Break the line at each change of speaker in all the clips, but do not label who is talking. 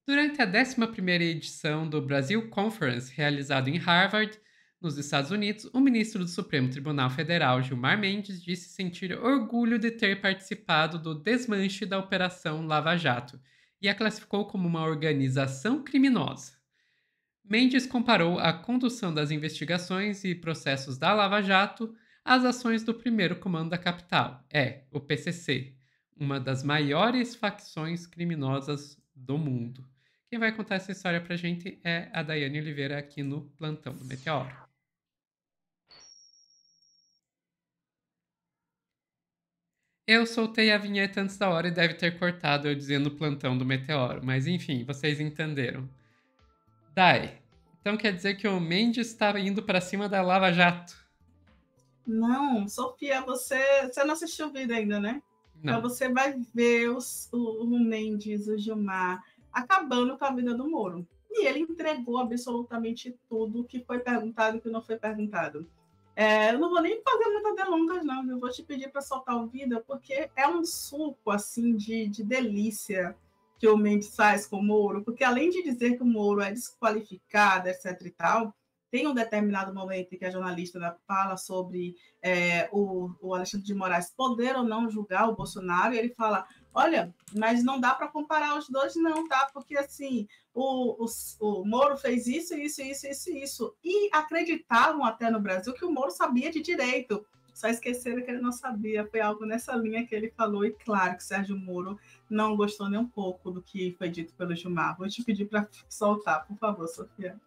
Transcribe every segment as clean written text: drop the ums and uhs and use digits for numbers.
Durante a 11ª edição do Brasil Conference, realizado em Harvard, nos Estados Unidos, o ministro do Supremo Tribunal Federal, Gilmar Mendes, disse sentir orgulho de ter participado do desmanche da Operação Lava Jato e a classificou como uma organização criminosa. Mendes comparou a condução das investigações e processos da Lava Jato às ações do primeiro comando da capital, o PCC, uma das maiores facções criminosas do mundo. Quem vai contar essa história pra gente é a Daiane Oliveira aqui no Plantão do Meteoro. Eu soltei a vinheta antes da hora e deve ter cortado eu dizendo Plantão do Meteoro, mas enfim, vocês entenderam. Dai, então quer dizer que o Mendes estava indo pra cima da Lava Jato?
Não, Sofia, você não assistiu o vídeo ainda, né? Então
Não.
você vai ver o Mendes, o Gilmar, acabando com a vida do Moro. E ele entregou absolutamente tudo que foi perguntado e que não foi perguntado. Eu não vou nem fazer muitas delongas, não. Eu vou te pedir para soltar o vídeo, porque é um suco assim de delícia que o Mendes faz com o Moro, porque além de dizer que o Moro é desqualificado, etc. e tal, tem um determinado momento em que a jornalista fala sobre o Alexandre de Moraes poder ou não julgar o Bolsonaro, e ele fala: olha, mas não dá para comparar os dois, não, tá? Porque assim, o Moro fez isso, isso, isso, isso, isso. E acreditavam até no Brasil que o Moro sabia de direito. Só esqueceram que ele não sabia. Foi algo nessa linha que ele falou. E claro que Sérgio Moro não gostou nem um pouco do que foi dito pelo Gilmar. Vou te pedir para soltar, por favor, Sofia.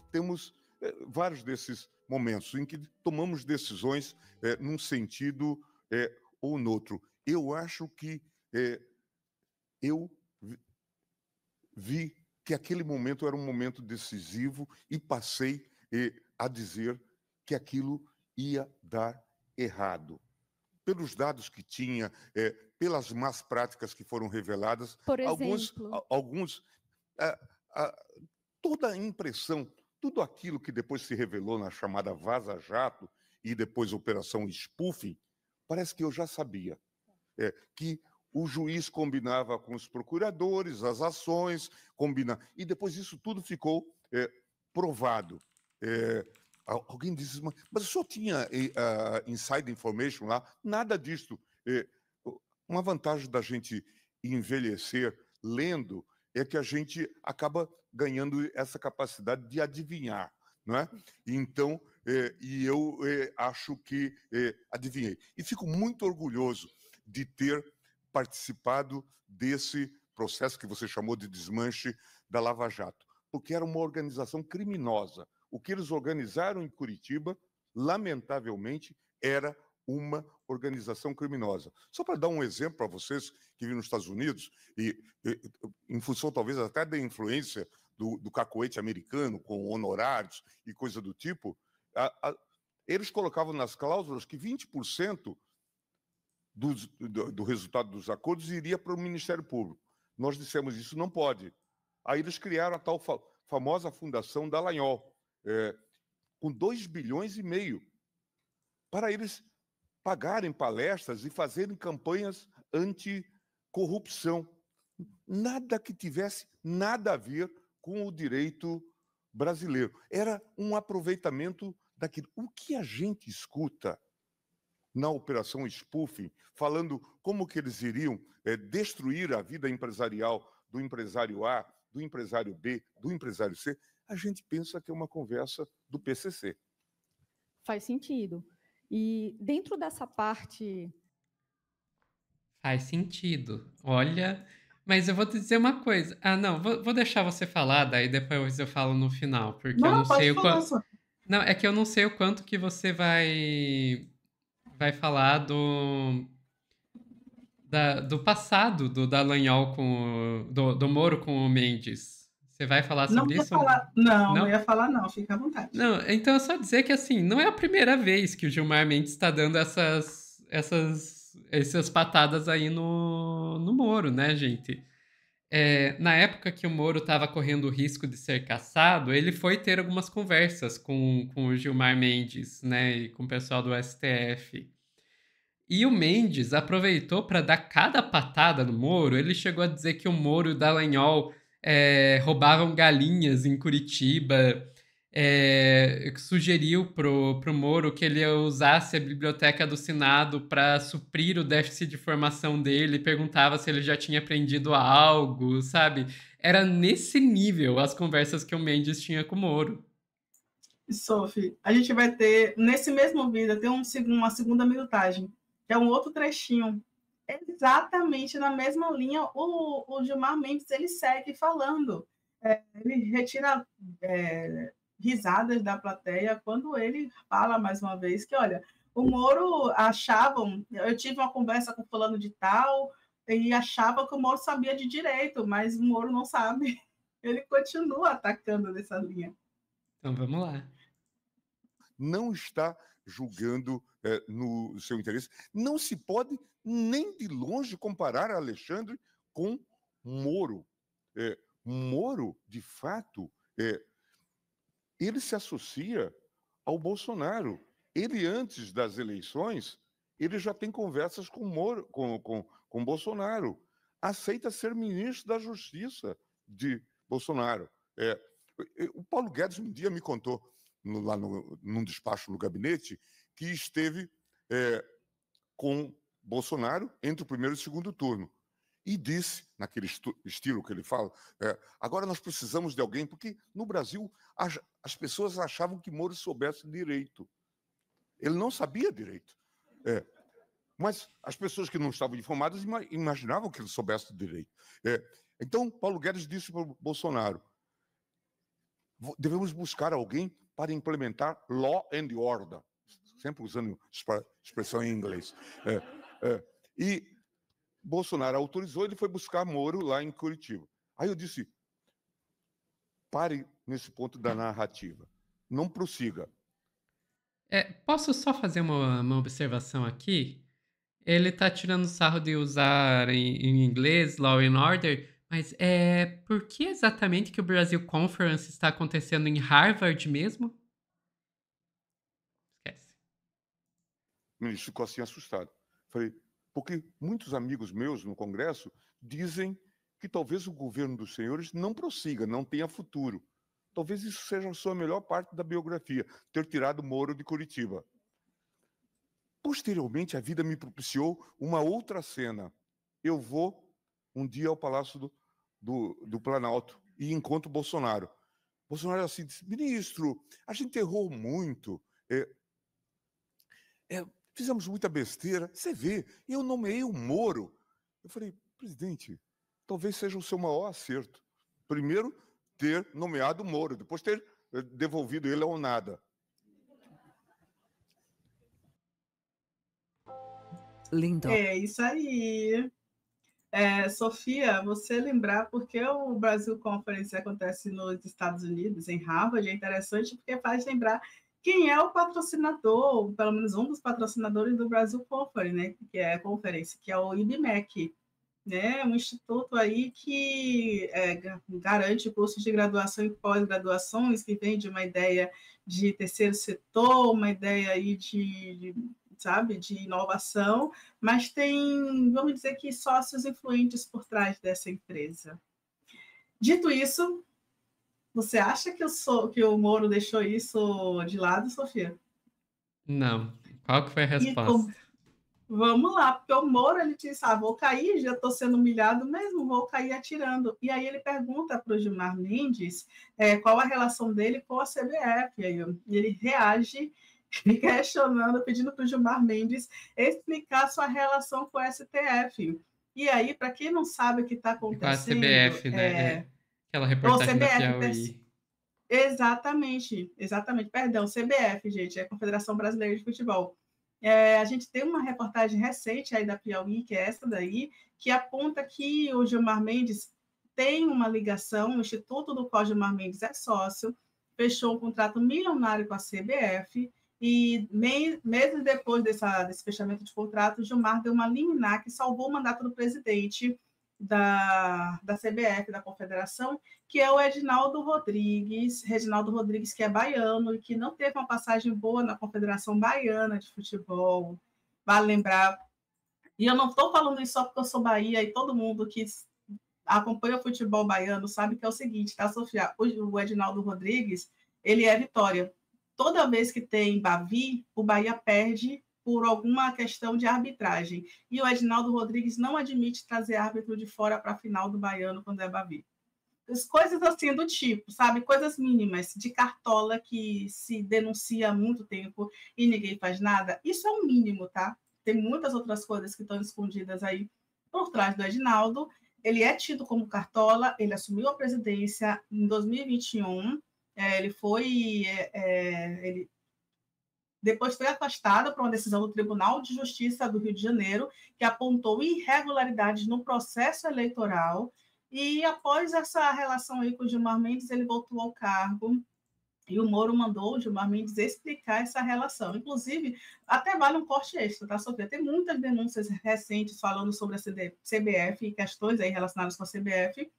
Temos vários desses momentos em que tomamos decisões num sentido ou no outro. Eu acho que eu vi que aquele momento era um momento decisivo e passei a dizer que aquilo ia dar errado. Pelos dados que tinha, pelas más práticas que foram reveladas,
Por exemplo,
alguns toda a impressão, tudo aquilo que depois se revelou na chamada Vaza Jato e depois Operação Spoofing, parece que eu já sabia. Que o juiz combinava com os procuradores, as ações, e depois isso tudo ficou provado. Alguém disse, mas o senhor tinha inside information lá? Nada disso. Uma vantagem da gente envelhecer lendo é que a gente acaba ganhando essa capacidade de adivinhar, não é? Então, eu acho que adivinhei. E fico muito orgulhoso de ter participado desse processo que você chamou de desmanche da Lava Jato, porque era uma organização criminosa. O que eles organizaram em Curitiba, lamentavelmente, era uma organização criminosa. Só para dar um exemplo para vocês que vivem nos Estados Unidos, e em função talvez até da influência do cacoete americano, com honorários e coisa do tipo, eles colocavam nas cláusulas que 20% do resultado dos acordos iria para o Ministério Público. Nós dissemos isso não pode. Aí eles criaram a tal famosa Fundação Dallagnol, com 2,5 bilhões para eles pagarem palestras e fazerem campanhas anticorrupção. Nada que tivesse nada a ver com o direito brasileiro. Era um aproveitamento daquilo. O que a gente escuta na Operação Spoofing, falando como que eles iriam destruir a vida empresarial do empresário A, do empresário B, do empresário C, a gente pensa que é uma conversa do PCC.
Faz sentido. E dentro dessa parte...
Faz sentido. Olha, mas eu vou te dizer uma coisa. Não, vou deixar você falar, daí depois eu falo no final, porque eu não sei
pode
o
falar,
quanto...
Sofia.
Não, é que eu não sei o quanto que você vai falar do passado do Dallagnol do Moro com o Mendes. Você vai falar
Não
sobre
ia
isso?
falar, não
Não?
ia falar, não, fica à vontade.
Não, então é só dizer que assim, não é a primeira vez que o Gilmar Mendes está dando essas patadas aí no Moro, né, gente? Na época que o Moro estava correndo o risco de ser caçado, ele foi ter algumas conversas com o Gilmar Mendes, né, e com o pessoal do STF. E o Mendes aproveitou para dar cada patada no Moro. Ele chegou a dizer que o Moro e o Dallagnol roubavam galinhas em Curitiba. Sugeriu pro Moro que ele usasse a biblioteca do Senado para suprir o déficit de formação dele. Perguntava se ele já tinha aprendido algo, sabe? Era nesse nível as conversas que o Mendes tinha com o Moro.
Sophie, a gente vai ter, nesse mesmo vídeo, tem uma segunda minutagem, que é um outro trechinho, exatamente na mesma linha, o Gilmar Mendes, ele segue falando, ele retira risadas da plateia quando ele fala mais uma vez que, olha, o Moro achavam, eu tive uma conversa com fulano de tal, e achava que o Moro sabia de direito, mas o Moro não sabe. Ele continua atacando nessa linha.
Então vamos lá.
Não está julgando no seu interesse. Não se pode nem de longe comparar Alexandre com Moro. Moro, de fato, ele se associa ao Bolsonaro. Ele, antes das eleições, ele já tem conversas com Moro, com Bolsonaro. Aceita ser ministro da Justiça de Bolsonaro. O Paulo Guedes um dia me contou, lá num despacho no gabinete, que esteve com Bolsonaro entre o primeiro e o segundo turno. E disse, naquele estilo que ele fala, agora nós precisamos de alguém, porque no Brasil as pessoas achavam que Moro soubesse direito. Ele não sabia direito. Mas as pessoas que não estavam informadas imaginavam que ele soubesse direito. Então, Paulo Guedes disse para o Bolsonaro, devemos buscar alguém para implementar law and order, sempre usando expressão em inglês. E Bolsonaro autorizou, ele foi buscar Moro lá em Curitiba. Aí eu disse, pare nesse ponto da narrativa, não prossiga.
Posso só fazer uma observação aqui? Ele está tirando sarro de usar em inglês law and order, mas por que exatamente que o Brasil Conference está acontecendo em Harvard mesmo? Esquece.
O ministro ficou assim assustado. Falei, porque muitos amigos meus no Congresso dizem que talvez o governo dos senhores não prossiga, não tenha futuro. Talvez isso seja a sua melhor parte da biografia, ter tirado Moro de Curitiba. Posteriormente, a vida me propiciou uma outra cena. Eu vou um dia ao Palácio do Planalto e encontro Bolsonaro. Bolsonaro assim disse, ministro, a gente errou muito, fizemos muita besteira. Você vê, eu nomeei o Moro. Eu falei, presidente, talvez seja o seu maior acerto. Primeiro, ter nomeado o Moro, depois ter devolvido ele ao nada.
Lindo.
É isso aí. Sofia, você lembrar porque o Brasil Conference acontece nos Estados Unidos, em Harvard, é interessante porque faz lembrar quem é o patrocinador, pelo menos um dos patrocinadores do Brasil Conference, né, que é o IBMEC, né, um instituto aí que garante cursos de graduação e pós-graduações, que vem de uma ideia de terceiro setor, uma ideia aí de inovação, mas tem, vamos dizer que, sócios influentes por trás dessa empresa. Dito isso, você acha que o Moro deixou isso de lado, Sofia?
Não. Qual que foi a resposta?
Vamos lá, porque o Moro, ele disse, vou cair, já estou sendo humilhado mesmo, vou cair atirando. E aí ele pergunta para o Gilmar Mendes qual a relação dele com a CBF. E aí ele reage questionando, pedindo para o Gilmar Mendes explicar sua relação com o STF. E aí, para quem não sabe o que está acontecendo... Com a
CBF, né? Aquela reportagem da Piauí.
Exatamente. Perdão, CBF, gente, é a Confederação Brasileira de Futebol. A gente tem uma reportagem recente aí da Piauí, que é essa daí, que aponta que o Gilmar Mendes tem uma ligação, o instituto do qual o Gilmar Mendes é sócio, fechou um contrato milionário com a CBF, e meses depois desse fechamento de contrato, o Gilmar deu uma liminar que salvou o mandato do presidente da CBF, da Confederação, que é o Reginaldo Rodrigues, que é baiano e que não teve uma passagem boa na Confederação Baiana de Futebol. Vale lembrar E eu não estou falando isso só porque eu sou Bahia e todo mundo que acompanha o futebol baiano sabe que é o seguinte, tá, Sofia? O Edinaldo Rodrigues, ele é Vitória. Toda vez que tem Bavi, o Bahia perde por alguma questão de arbitragem. E o Edinaldo Rodrigues não admite trazer árbitro de fora para a final do Baiano quando é Bavi. Coisas assim do tipo, sabe? Coisas mínimas, de cartola que se denuncia há muito tempo e ninguém faz nada. Isso é o mínimo, tá? Tem muitas outras coisas que estão escondidas aí por trás do Edinaldo. Ele é tido como cartola, ele assumiu a presidência em 2021, ele foi... ele depois foi afastado por uma decisão do Tribunal de Justiça do Rio de Janeiro, que apontou irregularidades no processo eleitoral, e após essa relação aí com o Gilmar Mendes, ele voltou ao cargo, e o Moro mandou o Gilmar Mendes explicar essa relação. Inclusive, até vale um corte extra, tá, Sofia? Tem muitas denúncias recentes falando sobre a CBF e questões aí relacionadas com a CBF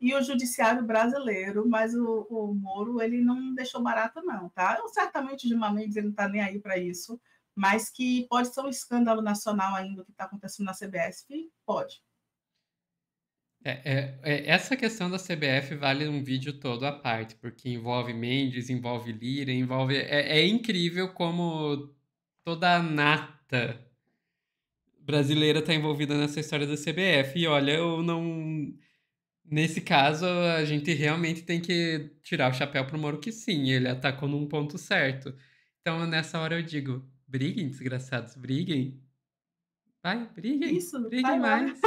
e o judiciário brasileiro, mas o Moro, ele não deixou barato não, tá? Certamente o Gilmar Mendes ele não está nem aí para isso, mas que pode ser um escândalo nacional ainda o que está acontecendo na CBF, pode.
Essa questão da CBF vale um vídeo todo à parte, porque envolve Mendes, envolve Lira, envolve. É incrível como toda a nata brasileira está envolvida nessa história da CBF. E olha, eu não. Nesse caso, a gente realmente tem que tirar o chapéu pro Moro que sim, ele atacou num ponto certo. Então, nessa hora eu digo: briguem, desgraçados, briguem. Vai, briguem,
Isso,
briguem
vai lá.
mais.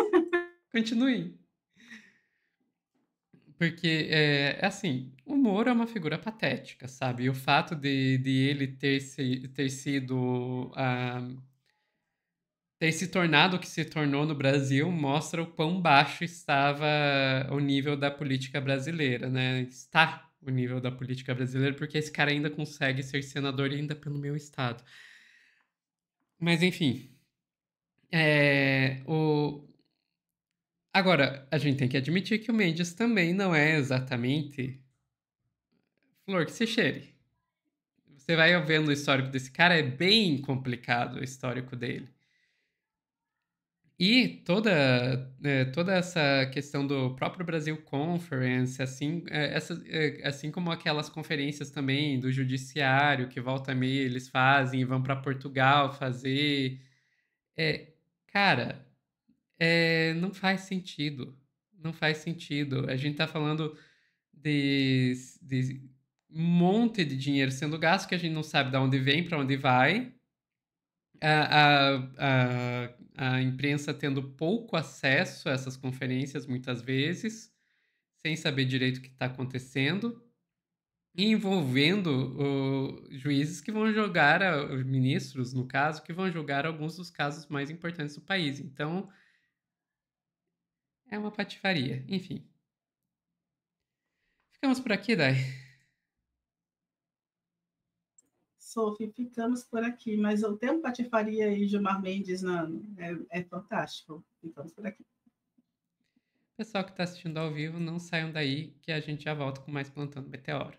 Continuem. Porque, assim, o Moro é uma figura patética, sabe? E o fato de ele ter sido, ter se tornado o que se tornou no Brasil mostra o quão baixo estava o nível da política brasileira, né? Está o nível da política brasileira, porque esse cara ainda consegue ser senador ainda pelo meu estado. Mas, enfim, agora, a gente tem que admitir que o Mendes também não é exatamente flor que se cheire. Você vai vendo o histórico desse cara, é bem complicado o histórico dele. E toda essa questão do próprio Brasil Conference, assim, assim como aquelas conferências também do judiciário, que volta e meia eles fazem e vão para Portugal fazer. Cara, não faz sentido. Não faz sentido. A gente tá falando de um monte de dinheiro sendo gasto que a gente não sabe de onde vem, para onde vai. A imprensa tendo pouco acesso a essas conferências, muitas vezes, sem saber direito o que está acontecendo, e envolvendo juízes que vão julgar, os ministros, no caso, que vão julgar alguns dos casos mais importantes do país. Então, é uma patifaria. Enfim. Ficamos por aqui, Dai.
Sophie, ficamos por aqui, mas o tempo patifaria e Gilmar Mendes é fantástico. Ficamos por aqui.
Pessoal que está assistindo ao vivo, não saiam daí que a gente já volta com mais Plantando Meteoro.